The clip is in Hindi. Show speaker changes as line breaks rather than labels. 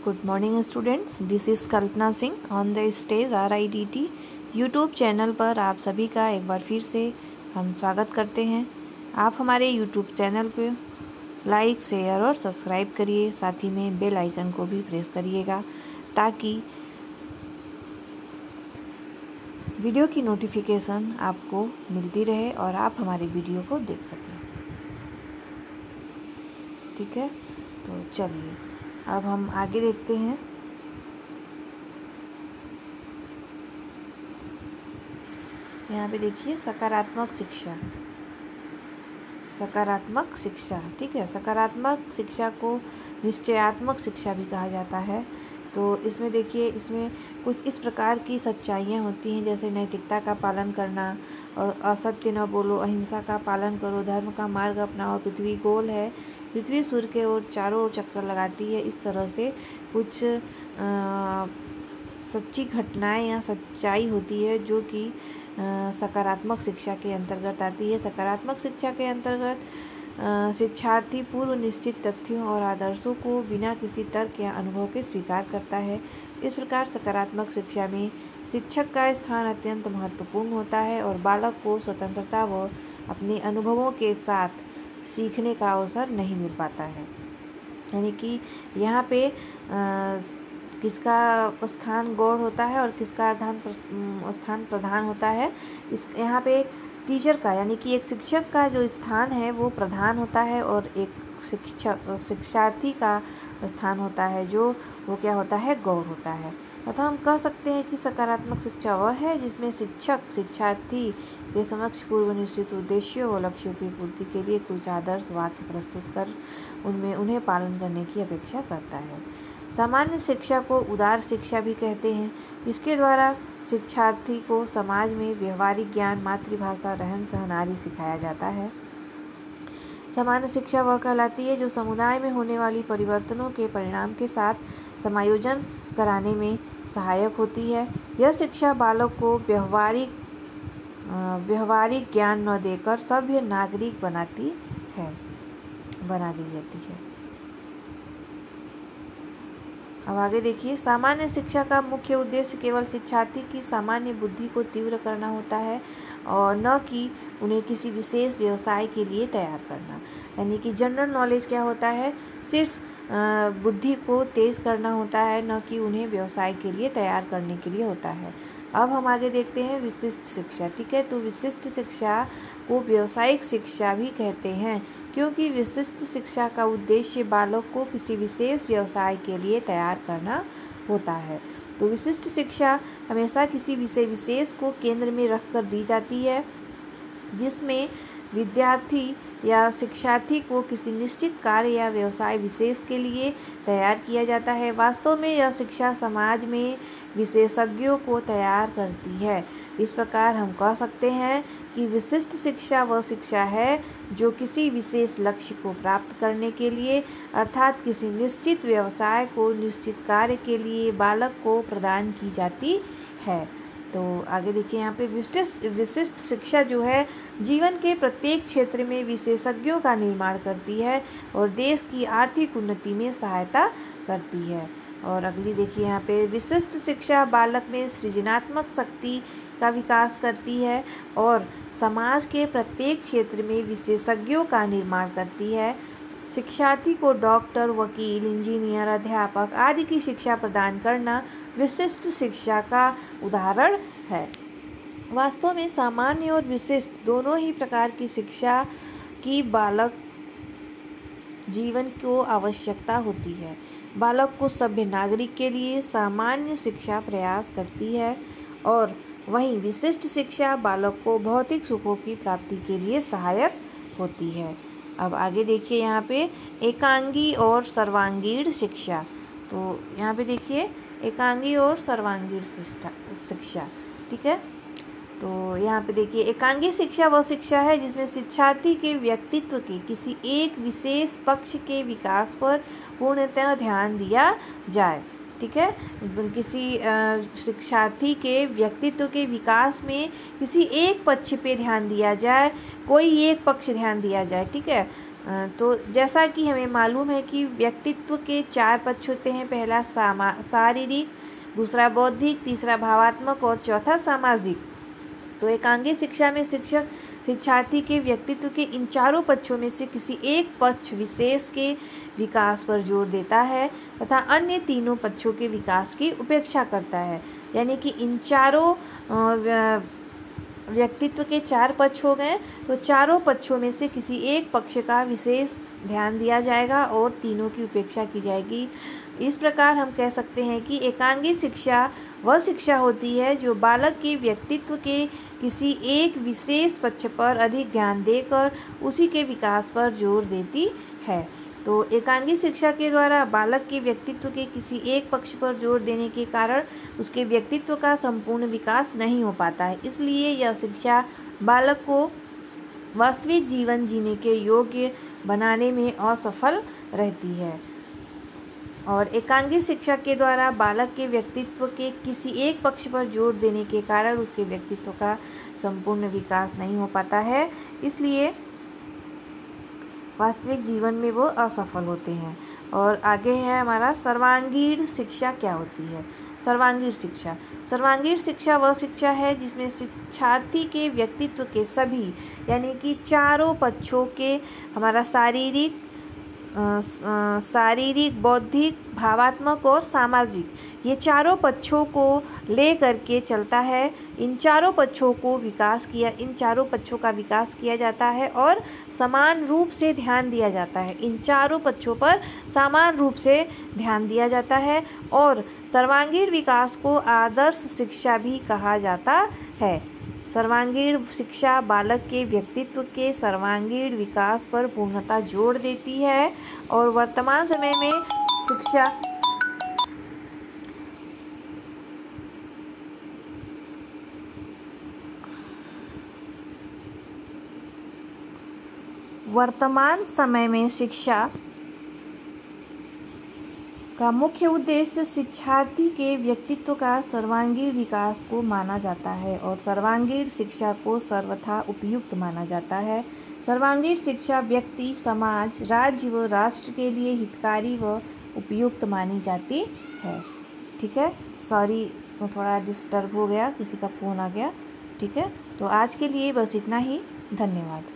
Good morning students, this is Kalpana Singh on the stage RIDT YouTube channel पर आप सभी का एक बार फिर से हम स्वागत करते हैं। आप हमारे यूट्यूब चैनल पे लाइक, शेयर और सब्सक्राइब करिए, साथ ही में बेल आइकन को भी प्रेस करिएगा ताकि वीडियो की नोटिफिकेशन आपको मिलती रहे और आप हमारे वीडियो को देख सकें। ठीक है, तो चलिए अब हम आगे देखते हैं। यहाँ पे देखिए सकारात्मक शिक्षा। सकारात्मक शिक्षा, ठीक है, सकारात्मक शिक्षा को निश्चयात्मक शिक्षा भी कहा जाता है। तो इसमें देखिए, इसमें कुछ इस प्रकार की सच्चाइयाँ होती हैं, जैसे नैतिकता का पालन करना और असत्य न बोलो, अहिंसा का पालन करो, धर्म का मार्ग अपनाओ, पृथ्वी गोल है, पृथ्वी सूर्य के ओर चारों ओर चक्कर लगाती है। इस तरह से कुछ सच्ची घटनाएं या सच्चाई होती है जो कि सकारात्मक शिक्षा के अंतर्गत आती है। सकारात्मक शिक्षा के अंतर्गत शिक्षार्थी पूर्व निश्चित तथ्यों और आदर्शों को बिना किसी तर्क या अनुभव के स्वीकार करता है। इस प्रकार सकारात्मक शिक्षा में शिक्षक का स्थान अत्यंत महत्वपूर्ण होता है और बालक को स्वतंत्रता व अपने अनुभवों के साथ सीखने का अवसर नहीं मिल पाता है। यानी कि यहाँ पे किसका स्थान गौण होता है और किसका स्थान प्रधान होता है। इस यहाँ पे टीचर का, यानी कि एक शिक्षक का जो स्थान है वो प्रधान होता है और एक शिक्षार्थी का स्थान होता है जो वो क्या होता है, गौण होता है। अतः हम कह सकते हैं कि सकारात्मक शिक्षा वह है जिसमें शिक्षक शिक्षार्थी के समक्ष पूर्व निश्चित उद्देश्यों व लक्ष्यों की पूर्ति के लिए कुछ आदर्श वाक्य प्रस्तुत कर उन्हें पालन करने की अपेक्षा करता है। सामान्य शिक्षा को उदार शिक्षा भी कहते हैं। इसके द्वारा शिक्षार्थी को समाज में व्यवहारिक ज्ञान, मातृभाषा, रहन सहन आदि सिखाया जाता है। सामान्य शिक्षा वह कहलाती है जो समुदाय में होने वाली परिवर्तनों के परिणाम के साथ समायोजन कराने में सहायक होती है। यह शिक्षा बालक को व्यवहारिक ज्ञान न देकर सभ्य नागरिक बना दी जाती है। अब आगे देखिए, सामान्य शिक्षा का मुख्य उद्देश्य केवल शिक्षार्थी की सामान्य बुद्धि को तीव्र करना होता है और न कि उन्हें किसी विशेष व्यवसाय के लिए तैयार करना। यानी कि जनरल नॉलेज क्या होता है, सिर्फ बुद्धि को तेज करना होता है, न कि उन्हें व्यवसाय के लिए तैयार करने के लिए होता है। अब हम आगे देखते हैं विशिष्ट शिक्षा। ठीक है, तो विशिष्ट शिक्षा को व्यावसायिक शिक्षा भी कहते हैं क्योंकि विशिष्ट शिक्षा का उद्देश्य बालक को किसी विशेष व्यवसाय के लिए तैयार करना होता है। तो विशिष्ट शिक्षा हमेशा किसी विषय विशेष को केंद्र में रखकर दी जाती है, जिसमें विद्यार्थी या शिक्षार्थी को किसी निश्चित कार्य या व्यवसाय विशेष के लिए तैयार किया जाता है। वास्तव में यह शिक्षा समाज में विशेषज्ञों को तैयार करती है। इस प्रकार हम कह सकते हैं कि विशिष्ट शिक्षा वह शिक्षा है जो किसी विशेष लक्ष्य को प्राप्त करने के लिए, अर्थात किसी निश्चित व्यवसाय को निश्चित कार्य के लिए बालक को प्रदान की जाती है। तो आगे देखिए, यहाँ पे विशिष्ट शिक्षा जो है जीवन के प्रत्येक क्षेत्र में विशेषज्ञों का निर्माण करती है और देश की आर्थिक उन्नति में सहायता करती है। और अगली देखिए, यहाँ पे विशिष्ट शिक्षा बालक में सृजनात्मक शक्ति का विकास करती है और समाज के प्रत्येक क्षेत्र में विशेषज्ञों का निर्माण करती है। शिक्षार्थी को डॉक्टर, वकील, इंजीनियर, अध्यापक आदि की शिक्षा प्रदान करना विशिष्ट शिक्षा का उदाहरण है। वास्तव में सामान्य और विशिष्ट दोनों ही प्रकार की शिक्षा की बालक जीवन को आवश्यकता होती है। बालक को सभ्य नागरिक के लिए सामान्य शिक्षा प्रयास करती है और वहीं विशिष्ट शिक्षा बालक को भौतिक सुखों की प्राप्ति के लिए सहायक होती है। अब आगे देखिए, यहाँ पे एकांगी और सर्वांगीण शिक्षा। तो यहाँ पे देखिए एकांगी और सर्वांगीण शिक्षा। ठीक है, तो यहाँ पे देखिए एकांगी शिक्षा वह शिक्षा है जिसमें शिक्षार्थी के व्यक्तित्व के किसी एक विशेष पक्ष के विकास पर पूर्णतः ध्यान दिया जाए। ठीक है, किसी शिक्षार्थी के व्यक्तित्व के विकास में किसी एक पक्ष पे ध्यान दिया जाए, कोई एक पक्ष ध्यान दिया जाए। ठीक है, तो जैसा कि हमें मालूम है कि व्यक्तित्व के 4 पक्ष होते हैं। पहला शारीरिक, दूसरा बौद्धिक, तीसरा भावात्मक और चौथा सामाजिक। तो एकांगी शिक्षा में शिक्षक शिक्षार्थी के व्यक्तित्व के इन चारों पक्षों में से किसी एक पक्ष विशेष के विकास पर जोर देता है तथा अन्य तीनों पक्षों के विकास की उपेक्षा करता है। यानी कि इन चारों व्यक्तित्व के 4 पक्ष हो गए, तो चारों पक्षों में से किसी एक पक्ष का विशेष ध्यान दिया जाएगा और तीनों की उपेक्षा की जाएगी। इस प्रकार हम कह सकते हैं कि एकांगी शिक्षा वह शिक्षा होती है जो बालक के व्यक्तित्व के किसी एक विशेष पक्ष पर अधिक ध्यान देकर उसी के विकास पर जोर देती है। तो एकांगी शिक्षा के द्वारा बालक के व्यक्तित्व के किसी एक पक्ष पर जोर देने के कारण उसके व्यक्तित्व का संपूर्ण विकास नहीं हो पाता है। इसलिए यह शिक्षा बालक को वास्तविक जीवन जीने के योग्य बनाने में असफल रहती है। और एकांगी शिक्षा के द्वारा बालक के व्यक्तित्व के किसी एक पक्ष पर जोर देने के कारण उसके व्यक्तित्व का संपूर्ण विकास नहीं हो पाता है, इसलिए वास्तविक जीवन में वो असफल होते हैं। और आगे है हमारा सर्वांगीण शिक्षा क्या होती है। सर्वांगीण शिक्षा वह शिक्षा है जिसमें शिक्षार्थी के व्यक्तित्व के सभी यानी कि चारों पक्षों के हमारा शारीरिक, बौद्धिक, भावात्मक और सामाजिक, ये चारों पक्षों को ले करके चलता है। इन चारों पक्षों का विकास किया जाता है और समान रूप से ध्यान दिया जाता है। इन चारों पक्षों पर समान रूप से ध्यान दिया जाता है और सर्वांगीण विकास को आदर्श शिक्षा भी कहा जाता है। सर्वांगीण शिक्षा बालक के व्यक्तित्व के सर्वांगीण विकास पर पूर्णतः जोर देती है और वर्तमान समय में शिक्षा का मुख्य उद्देश्य शिक्षार्थी के व्यक्तित्व का सर्वांगीण विकास को माना जाता है और सर्वांगीण शिक्षा को सर्वथा उपयुक्त माना जाता है। सर्वांगीण शिक्षा व्यक्ति, समाज, राज्य व राष्ट्र के लिए हितकारी व उपयुक्त मानी जाती है। ठीक है, सॉरी थोड़ा डिस्टर्ब हो गया, किसी का फ़ोन आ गया। ठीक है, तो आज के लिए बस इतना ही। धन्यवाद।